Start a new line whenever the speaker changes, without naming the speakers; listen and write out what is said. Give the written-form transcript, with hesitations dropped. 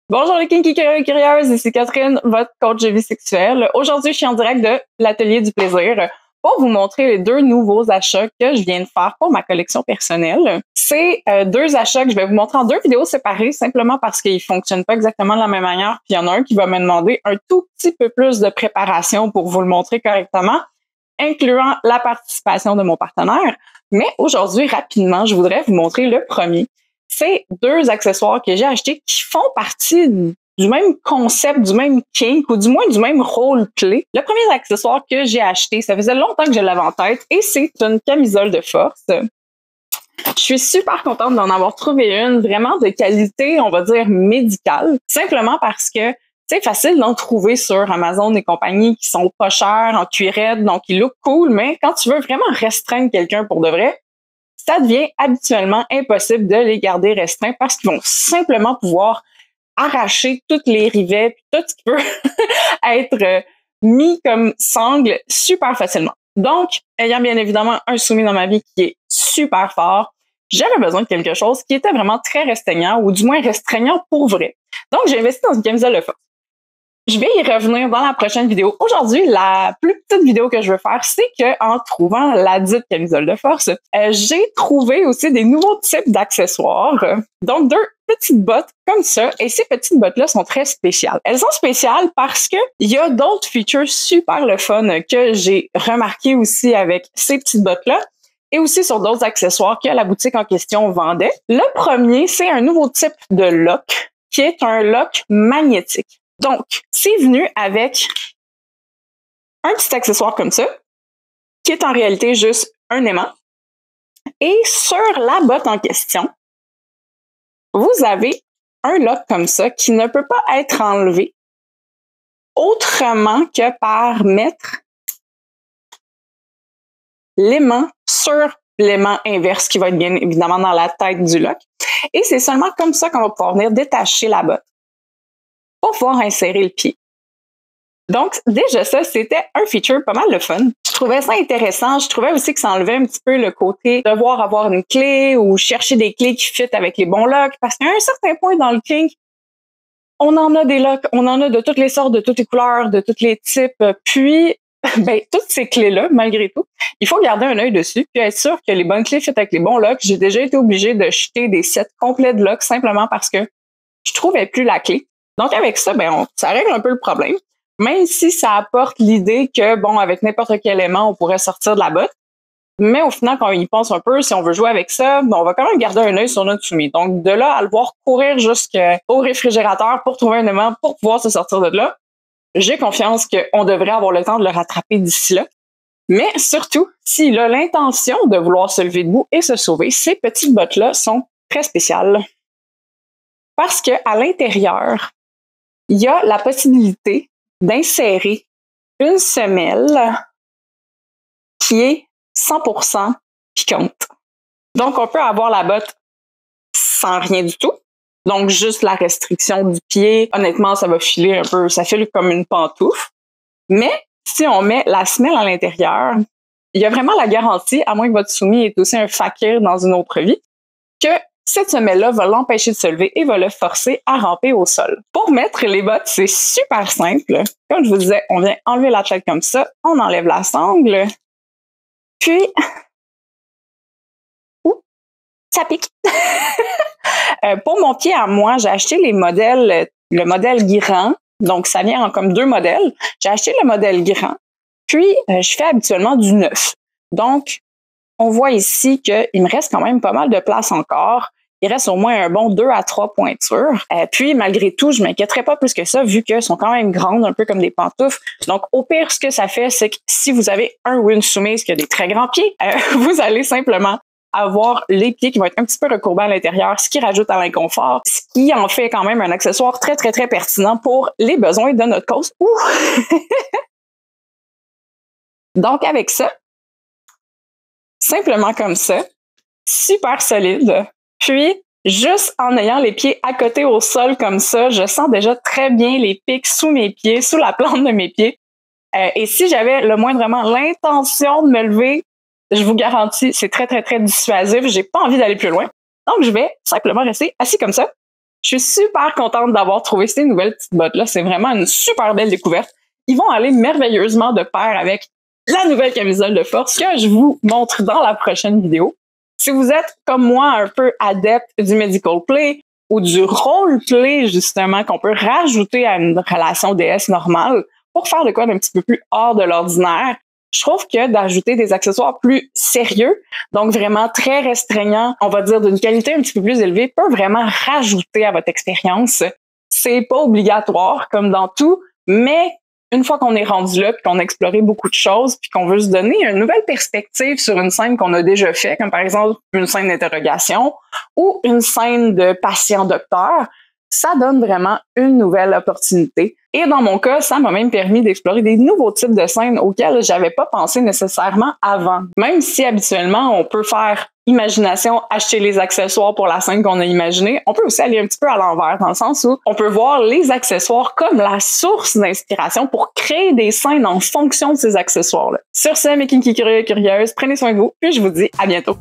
Bonjour les kinky curieux et curieuses, ici Catherine, votre coach de vie sexuelle. Aujourd'hui, je suis en direct de l'Atelier du plaisir pour vous montrer les deux nouveaux achats que je viens de faire pour ma collection personnelle. C'est deux achats que je vais vous montrer en deux vidéos séparées simplement parce qu'ils fonctionnent pas exactement de la même manière. Puis il y en a un qui va me demander un tout petit peu plus de préparation pour vous le montrer correctement, incluant la participation de mon partenaire. Mais aujourd'hui, rapidement, je voudrais vous montrer le premier. C'est deux accessoires que j'ai achetés qui font partie du même concept, du même kink ou du moins du même rôle clé. Le premier accessoire que j'ai acheté, ça faisait longtemps que je l'avais en tête et c'est une camisole de force. Je suis super contente d'en avoir trouvé une vraiment de qualité, on va dire médicale, simplement parce que c'est facile d'en trouver sur Amazon et compagnie qui sont pas chers, en cuirette, donc ils look cool, mais quand tu veux vraiment restreindre quelqu'un pour de vrai, ça devient habituellement impossible de les garder restreints parce qu'ils vont simplement pouvoir arracher toutes les rivets, tout ce qui peut être mis comme sangle super facilement. Donc, ayant bien évidemment un soumis dans ma vie qui est super fort, j'avais besoin de quelque chose qui était vraiment très restreignant ou du moins restreignant pour vrai. Donc, j'ai investi dans une camisole de force. Je vais y revenir dans la prochaine vidéo. Aujourd'hui, la plus petite vidéo que je veux faire, c'est qu'en trouvant la dite camisole de force, j'ai trouvé aussi des nouveaux types d'accessoires. Donc, deux petites bottes comme ça. Et ces petites bottes-là sont très spéciales. Elles sont spéciales parce que il y a d'autres features super le fun que j'ai remarqué aussi avec ces petites bottes-là et aussi sur d'autres accessoires que la boutique en question vendait. Le premier, c'est un nouveau type de lock qui est un lock magnétique. Donc, c'est venu avec un petit accessoire comme ça, qui est en réalité juste un aimant. Et sur la botte en question, vous avez un lock comme ça qui ne peut pas être enlevé autrement que par mettre l'aimant sur l'aimant inverse qui va être bien évidemment dans la tête du lock. Et c'est seulement comme ça qu'on va pouvoir venir détacher la botte pour pouvoir insérer le pied. Donc, déjà ça, c'était un feature pas mal le fun. Je trouvais ça intéressant. Je trouvais aussi que ça enlevait un petit peu le côté de devoir avoir une clé ou chercher des clés qui fit avec les bons locks. Parce qu'à un certain point dans le kink, on en a des locks, on en a de toutes les sortes, de toutes les couleurs, de tous les types. Puis, toutes ces clés-là, malgré tout, il faut garder un œil dessus puis être sûr que les bonnes clés fit avec les bons locks. J'ai déjà été obligée de jeter des sets complets de locks simplement parce que je trouvais plus la clé. Donc, avec ça, ça règle un peu le problème. Même si ça apporte l'idée que, avec n'importe quel élément, on pourrait sortir de la botte. Mais au final, quand on y pense un peu, si on veut jouer avec ça, on va quand même garder un œil sur notre soumis. Donc, de là à le voir courir jusqu'au réfrigérateur pour trouver un aimant pour pouvoir se sortir de là, j'ai confiance qu'on devrait avoir le temps de le rattraper d'ici là. Mais surtout, s'il a l'intention de vouloir se lever debout et se sauver, ces petites bottes-là sont très spéciales. Parce qu'à l'intérieur, il y a la possibilité d'insérer une semelle qui est 100% piquante. Donc, on peut avoir la botte sans rien du tout. Donc, juste la restriction du pied. Honnêtement, ça va filer un peu, ça file comme une pantoufle. Mais si on met la semelle à l'intérieur, il y a vraiment la garantie, à moins que votre soumis est aussi un fakir dans une autre vie, que cette semelle-là va l'empêcher de se lever et va le forcer à ramper au sol. Pour mettre les bottes, c'est super simple. Comme je vous disais, on vient enlever la tête comme ça, on enlève la sangle, puis ça pique. Pour mon pied à moi, j'ai acheté le modèle grand. Donc, ça vient en comme deux modèles. J'ai acheté le modèle grand, puis je fais habituellement du 9. Donc, on voit ici qu'il me reste quand même pas mal de place encore. Il reste au moins un bon 2 à 3 pointures. Puis, malgré tout, je m'inquiéterais pas plus que ça, vu qu'elles sont quand même grandes, un peu comme des pantoufles. Donc, au pire, ce que ça fait, c'est que si vous avez un ou une soumise qui a des très grands pieds, vous allez simplement avoir les pieds qui vont être un petit peu recourbés à l'intérieur, ce qui rajoute à l'inconfort, ce qui en fait quand même un accessoire très, très, très pertinent pour les besoins de notre cause. Donc, avec ça, simplement comme ça, super solide. Puis, juste en ayant les pieds à côté au sol comme ça, je sens déjà très bien les pics sous mes pieds, sous la plante de mes pieds. Et si j'avais le moindrement l'intention de me lever, je vous garantis, c'est très, très, très dissuasif. J'ai pas envie d'aller plus loin. Donc, je vais simplement rester assis comme ça. Je suis super contente d'avoir trouvé ces nouvelles petites bottes-là. C'est vraiment une super belle découverte. Ils vont aller merveilleusement de pair avec la nouvelle camisole de force que je vous montre dans la prochaine vidéo. Si vous êtes, comme moi, un peu adepte du medical play ou du role play, justement, qu'on peut rajouter à une relation DS normale pour faire de quoi d'un petit peu plus hors de l'ordinaire, je trouve que d'ajouter des accessoires plus sérieux, donc vraiment très restreignants, on va dire d'une qualité un petit peu plus élevée, peut vraiment rajouter à votre expérience. C'est pas obligatoire, comme dans tout, mais une fois qu'on est rendu là, puis qu'on a exploré beaucoup de choses, puis qu'on veut se donner une nouvelle perspective sur une scène qu'on a déjà fait, comme par exemple une scène d'interrogation ou une scène de patient-docteur, ça donne vraiment une nouvelle opportunité. Et dans mon cas, ça m'a même permis d'explorer des nouveaux types de scènes auxquels j'avais pas pensé nécessairement avant. Même si habituellement, on peut faire imagination, acheter les accessoires pour la scène qu'on a imaginée, on peut aussi aller un petit peu à l'envers, dans le sens où on peut voir les accessoires comme la source d'inspiration pour créer des scènes en fonction de ces accessoires-là. Sur ce, mes kinky curieux et curieuses, prenez soin de vous, puis je vous dis à bientôt.